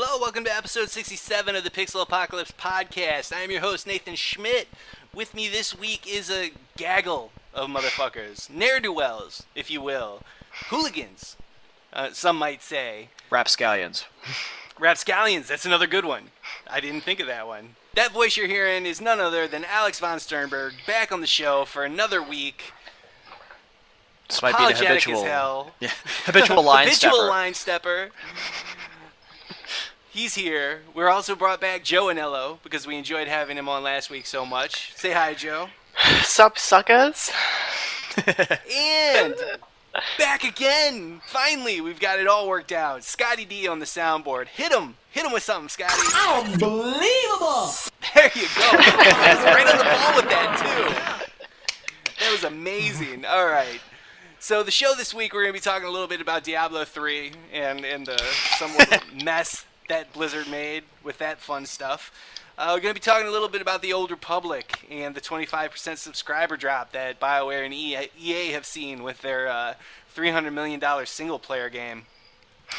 Hello, welcome to episode 67 of the Pixel Apocalypse podcast. I am your host, Nathan Schmidt. With me this week is a gaggle of motherfuckers. Ne'er-do-wells, if you will. Hooligans, some might say. Rapscallions. Rapscallions, that's another good one. I didn't think of that one. That voice you're hearing is none other than Alex von Sternberg, back on the show for another week. This might be the Apologetic as hell. Yeah, habitual line Habitual stepper. line stepper. He's here. We're also brought back Joe Anello because we enjoyed having him on last week so much. Say hi, Joe. Sup, suckers? And back again. Finally, we've got it all worked out. Scotty D on the soundboard. Hit him. Hit him with something, Scotty. Unbelievable! There you go. That's right on the ball with that, too. That was amazing. All right. So the show this week, we're going to be talking a little bit about Diablo 3 and the somewhat mess that Blizzard made with that fun stuff. We're going to be talking a little bit about the Old Republic and the 25% subscriber drop that BioWare and EA have seen with their $300 million single-player game.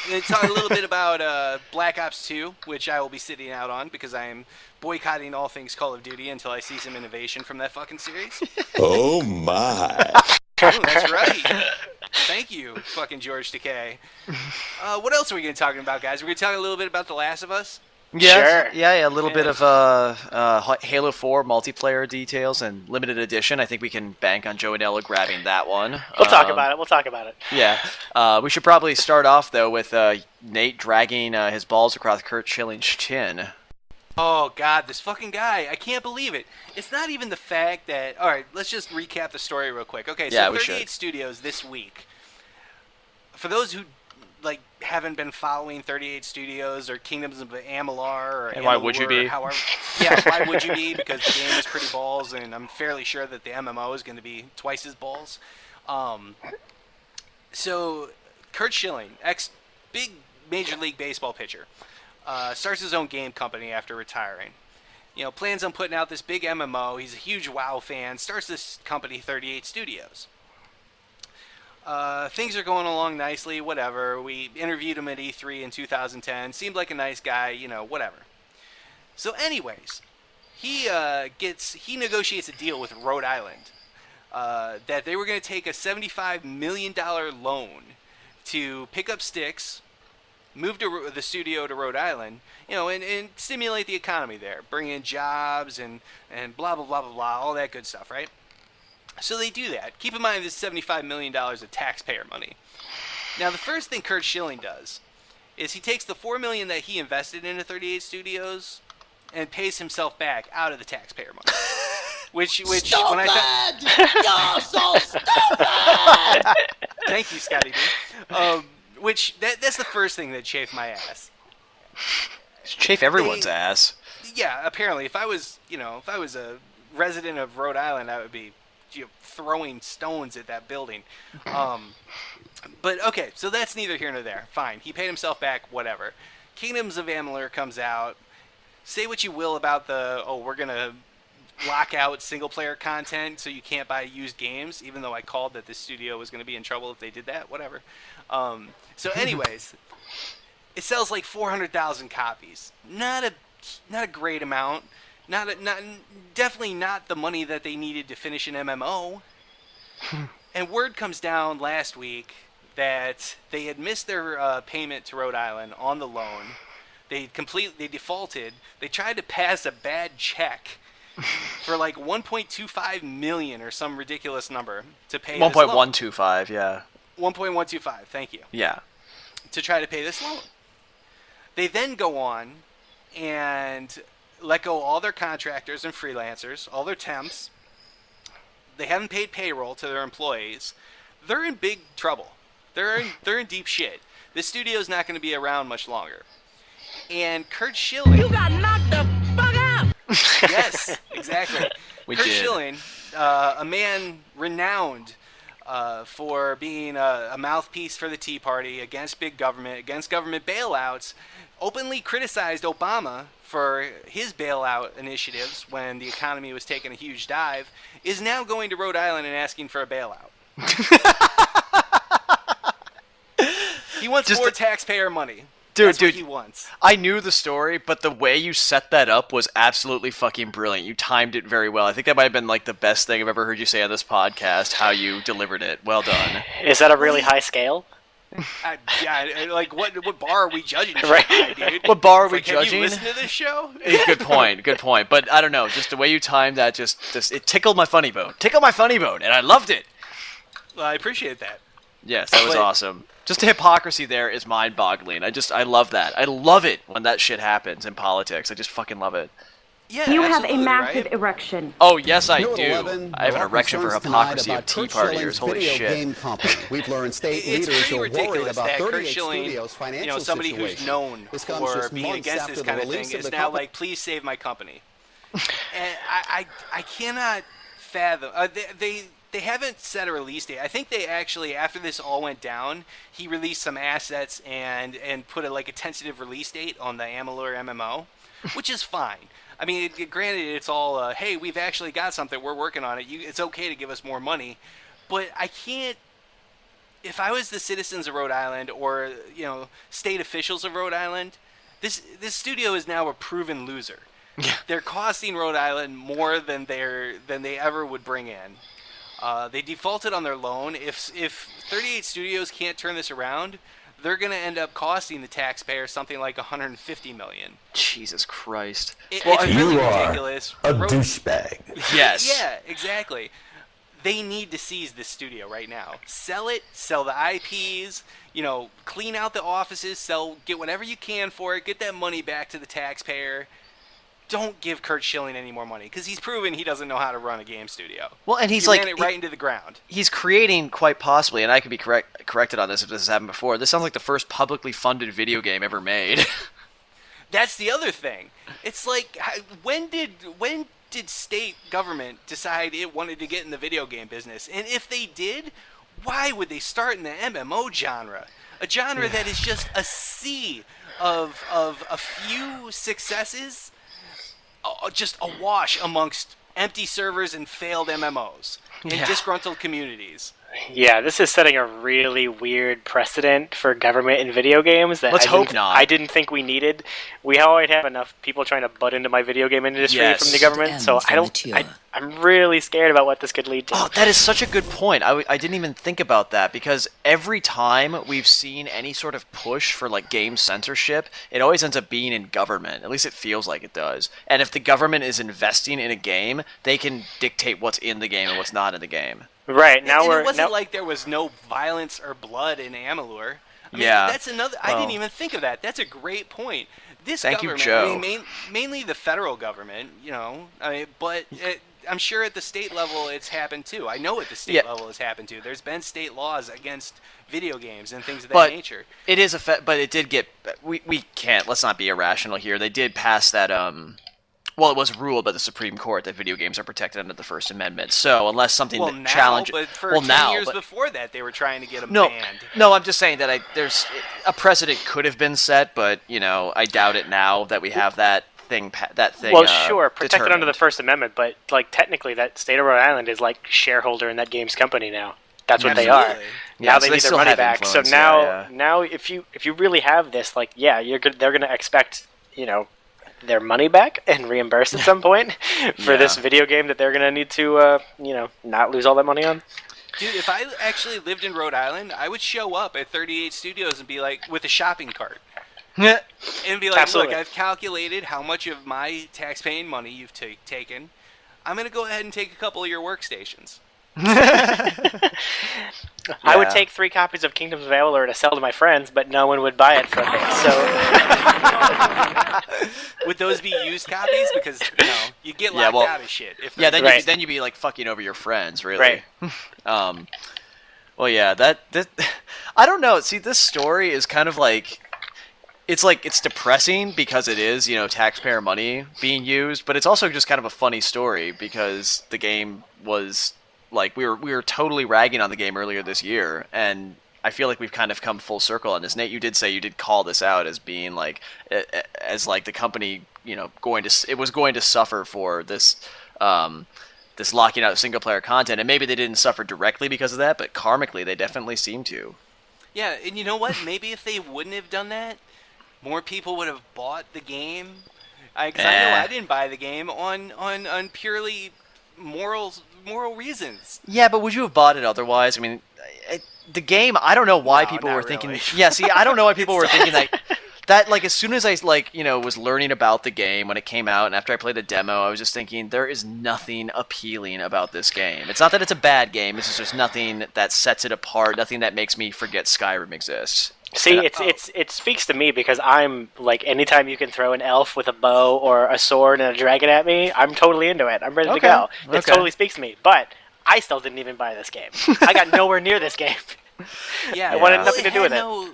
We're going to talk a little bit about Black Ops 2, which I will be sitting out on because I am boycotting all things Call of Duty until I see some innovation from that fucking series. Oh my. Oh, that's right. Thank you, fucking George Takei. What else are we going to be talking about, guys? We're going to talk a little bit about The Last of Us. Yeah, Sure. yeah, a little bit of Halo 4 multiplayer details and limited edition. I think we can bank on Joe Anello grabbing that one. We'll talk about it. Yeah. We should probably start off, though, with Nate dragging his balls across Kurt Schilling's chin. Oh, God, this fucking guy. I can't believe it. It's not even the fact that... All right, let's just recap the story real quick. Okay, so Yeah, we 38 should. Studios this week. For those who haven't been following 38 Studios or Kingdoms of Amalur or And why would you be? However, yeah, why would you be? Because the game is pretty balls, and I'm fairly sure that the MMO is going to be twice as balls. So Kurt Schilling, ex-big Major League Baseball pitcher, starts his own game company after retiring. You know, plans on putting out this big MMO. He's a huge WoW fan. Starts this company, 38 Studios. Things are going along nicely, whatever. We interviewed him at E3 in 2010. Seemed like a nice guy, you know, whatever. So anyways, he negotiates a deal with Rhode Island that they were going to take a $75 million loan to pick up sticks, move to the studio to Rhode Island, you know, and stimulate the economy there, bring in jobs and blah, blah, blah, blah, blah, all that good stuff, right? So they do that. Keep in mind this is $75 million of taxpayer money. Now, the first thing Kurt Schilling does is he takes the $4 million that he invested into 38 Studios and pays himself back out of the taxpayer money. Which when I You're so stupid! Thank you, Scotty D. That's the first thing that chafed my ass. Chafe everyone's ass. Yeah, apparently, if I was a resident of Rhode Island, I would be throwing stones at that building. But okay, so that's neither here nor there. Fine, he paid himself back, whatever. Kingdoms of Amalur comes out. Say what you will about we're gonna lock out single-player content so you can't buy used games, even though I called that this studio was going to be in trouble if they did that, whatever. So anyways, it sells like 400,000 copies. Not a great amount. Definitely not the money that they needed to finish an MMO. And word comes down last week that they had missed their payment to Rhode Island on the loan. They defaulted. They tried to pass a bad check for like 1.25 million or some ridiculous number to pay 1.125, yeah. 1.125, thank you. Yeah. To try to pay this loan. They then go on and let go all their contractors and freelancers, all their temps. They haven't paid payroll to their employees. They're in big trouble. They're in deep shit. This studio's not going to be around much longer. And Kurt Schilling... You got knocked the fuck out! Yes, exactly. Kurt Schilling, a man renowned for being a mouthpiece for the Tea Party against big government, against government bailouts, openly criticized Obama for his bailout initiatives when the economy was taking a huge dive, is now going to Rhode Island and asking for a bailout. He wants more taxpayer money. That's what dude. he wants. I knew the story, but the way you set that up was absolutely fucking brilliant. You timed it very well. I think that might have been like the best thing I've ever heard you say on this podcast, how you delivered it. Well done. Is that a really high scale? Like what bar are we judging shit Right. by, dude? What bar are It's we like, have judging? you listened to this show? Good point. But I don't know, just the way you timed that, just it tickled my funny bone. Tickled my funny bone, and I loved it. Well, I appreciate that. Yes, that was But- awesome. Just the hypocrisy there is mind-boggling. I love that. I love it when that shit happens in politics. I just fucking love it. Yeah, You have a absolutely, massive right? erection. Oh, yes, I New at do. 11, I have an more erection for concerns tonight hypocrisy of about Tea Kurt Partiers. Schilling's Holy video shit. game company. We've learned state It's leaders pretty are worried ridiculous about that Kurt 38 Schilling, Studios' financial somebody situation. who's known This comes for just being months against after this the kind of release thing, of is the now company- like, please save my company. And I cannot fathom. They haven't set a release date. I think they actually, after this all went down, he released some assets and put a tentative release date on the Amalur MMO, which is fine. I mean, granted, it's all, hey, we've actually got something, we're working on it. It's okay to give us more money, but I can't. If I was the citizens of Rhode Island or state officials of Rhode Island, this studio is now a proven loser. They're costing Rhode Island more than they ever would bring in. They defaulted on their loan. If 38 Studios can't turn this around, they're going to end up costing the taxpayer something like $150 million. Jesus Christ. It's really You are ridiculous. a douchebag. Yes. Yeah, exactly. They need to seize this studio right now. Sell it, sell the IPs, clean out the offices, get whatever you can for it, get that money back to the taxpayer. Don't give Kurt Schilling any more money, because he's proven he doesn't know how to run a game studio. Well, and he's he ran it right into the ground. He's creating, quite possibly, and I could be corrected on this if this has happened before, this sounds like the first publicly funded video game ever made. That's the other thing. It's like, when did state government decide it wanted to get in the video game business? And if they did, why would they start in the MMO genre? A genre that is just a sea of a few successes, just awash amongst empty servers and failed MMOs and disgruntled communities. Yeah, this is setting a really weird precedent for government in video games that Let's hope not. I didn't think we needed. We already have enough people trying to butt into my video game industry Yes. from the government, so I'm really scared about what this could lead to. Oh, that is such a good point. I didn't even think about that, because every time we've seen any sort of push for game censorship, it always ends up being in government. At least it feels like it does. And if the government is investing in a game, they can dictate what's in the game and what's not in the game. Right, now And it wasn't like there was no violence or blood in Amalur. I mean, Yeah. that's another. I didn't even think of that. That's a great point. This Thank you, government, Joe. I mean, mainly the federal government, but I'm sure at the state level it's happened too. I know at the state level it's happened too. There's been state laws against video games and things of that nature. It is but it did get. We can't. Let's not be irrational here. They did pass that. Well, it was ruled by the Supreme Court that video games are protected under the First Amendment. So unless something challenges, but for 10 years before that, they were trying to get them banned. No, I'm just saying that there's a precedent could have been set, but I doubt it now that we have that thing. Well, sure, protected determined. under the First Amendment, but technically, that state of Rhode Island is shareholder in that game's company now. That's what they are. Absolutely. Yeah, Now so they they need their still money have back. So influence, now if you really have this, they're gonna expect their money back and reimburse at some point for this video game that they're gonna need to not lose all that money on. Dude, if I actually lived in Rhode Island, I would show up at 38 Studios and be like, with a shopping cart. And be like, Absolutely. look, I've calculated how much of my tax-paying money you've taken. I'm going to go ahead and take a couple of your workstations. I would take 3 copies of Kingdoms of Amalur to sell to my friends, but no one would buy it from me. So Would those be used copies? Because, you get locked out of shit. Then you'd be fucking over your friends, really. Right. Well, yeah, that I don't know. See, this story is kind of it's depressing because it is, taxpayer money being used, but it's also just kind of a funny story because the game was we were totally ragging on the game earlier this year, and I feel like we've kind of come full circle on this. Nate, you did say you did call this out as being the company, it was going to suffer for this this locking out of single player content, and maybe they didn't suffer directly because of that, but karmically they definitely seem to. Yeah, and you know what? Maybe if they wouldn't have done that, more people would have bought the game. Because I know I didn't buy the game on purely moral reasons. Yeah, but would you have bought it otherwise? I mean, the game. I don't know why No, people not were thinking. really. Yeah, see, I don't know why people were thinking that like as soon as I was learning about the game when it came out, and after I played the demo, I was just thinking there is nothing appealing about this game. It's not that it's a bad game. It's just there's nothing that sets it apart. Nothing that makes me forget Skyrim exists. See, it speaks to me because I'm like, anytime you can throw an elf with a bow or a sword and a dragon at me, I'm totally into it. I'm ready to go. It Okay. totally speaks to me. But I still didn't even buy this game. I got nowhere near this game. Yeah, I wanted well, nothing to do had with it. no,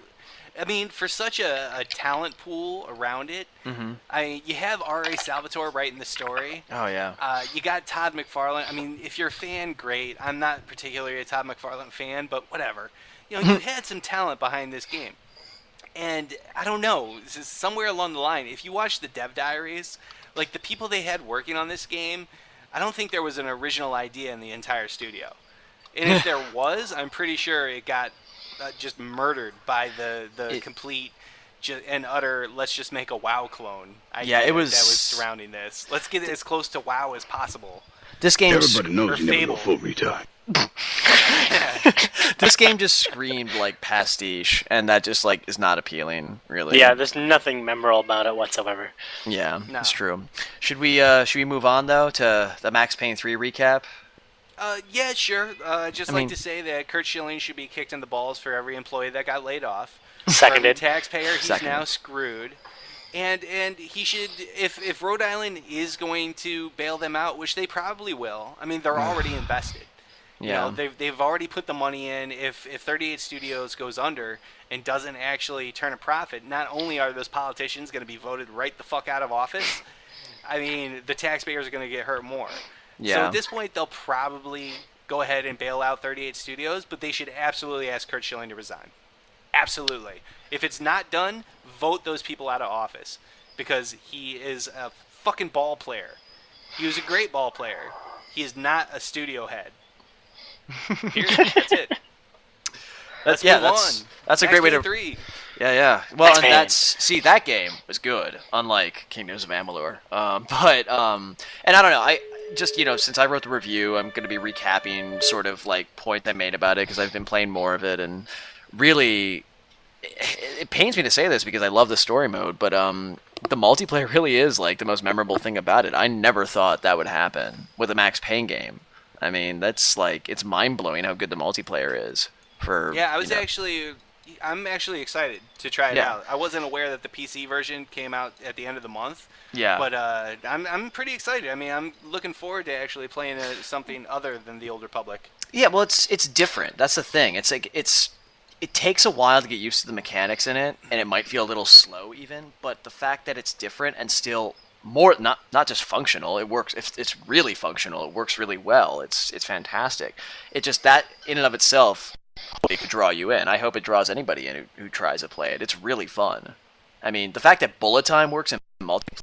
I mean, for such a talent pool around it, you have R.A. Salvatore writing the story. Oh yeah. You got Todd McFarlane. I mean, if you're a fan, great. I'm not particularly a Todd McFarlane fan, but whatever. You know, you had some talent behind this game. And I don't know, this is somewhere along the line, if you watch the dev diaries, like the people they had working on this game, I don't think there was an original idea in the entire studio. And if there was, I'm pretty sure it got just murdered by the complete and utter, let's just make a WoW clone idea Yeah, it was that was surrounding this. Let's get it as close to WoW as possible. This game. Everybody knows or you never Fable. go full retard. This game just screamed like pastiche, and that just like is not appealing, really. Yeah, there's nothing memorable about it whatsoever. Yeah, No. it's true. Should we move on though to the Max Payne 3 recap? Yeah, sure. Just I like mean- to say that Kurt Schilling should be kicked in the balls for every employee that got laid off. Seconded. From the taxpayer, he's Seconded. now screwed. And he should, if Rhode Island is going to bail them out, which they probably will. I mean, they're already invested. You Yeah. know, they've already put the money in. If 38 Studios goes under and doesn't actually turn a profit, not only are those politicians going to be voted right the fuck out of office, I mean, the taxpayers are going to get hurt more. So Yeah. at this point, they'll probably go ahead and bail out 38 Studios, but they should absolutely ask Kurt Schilling to resign. Absolutely. If it's not done, vote those people out of office because he is a fucking ball player. He was a great ball player. He is not a studio head. Period. That's it. Let's move on. That's a Max great way Payne to. 3. Yeah. Well, Max and Payne. see that game was good, unlike Kingdoms of Amalur. And I don't know. I just since I wrote the review, I'm going to be recapping sort of like points I made about it because I've been playing more of it, and really, it pains me to say this because I love the story mode, but the multiplayer really is like the most memorable thing about it. I never thought that would happen with a Max Payne game. I mean, that's like it's mind blowing how good the multiplayer is. Yeah, I'm actually excited to try it Yeah. out. I wasn't aware that the PC version came out at the end of the month. Yeah. But I'm pretty excited. I mean, I'm looking forward to actually playing something other than the Old Republic. Yeah, well, it's different. That's the thing. It's like it takes a while to get used to the mechanics in it, and it might feel a little slow even. But the fact that it's different and still more not just functional, it works. If it's really functional, it works really well. It's fantastic. It just that in and of itself, it could draw you in. I hope it draws anybody in who tries to play it. It's really fun. I mean, the fact that bullet time works in multiplayer